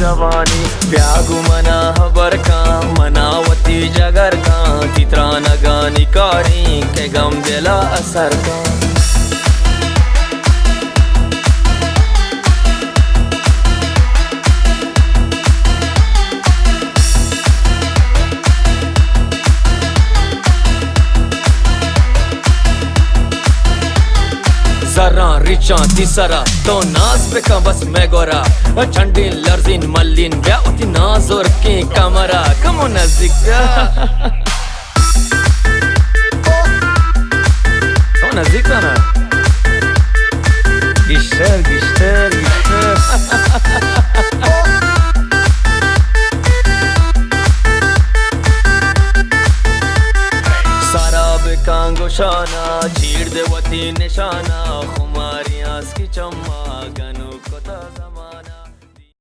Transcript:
जवानी ब्यागु मना हबर का मनावती जगर का तित्रा नगानी कारी के गम दिला असर का जरा रिचा दिसरा तो नाज पे का बस मैं गोरा ठंडी लर्जिन मल्लिन ब्याउती नाजोर की कमरा कमो नजदीक कमो नजदीक ना गिश्तर गिश्तर गिश्तर कांगोशाना चीड़ देवती निशाना खुमारी आस की चम्मा गनु को ताजा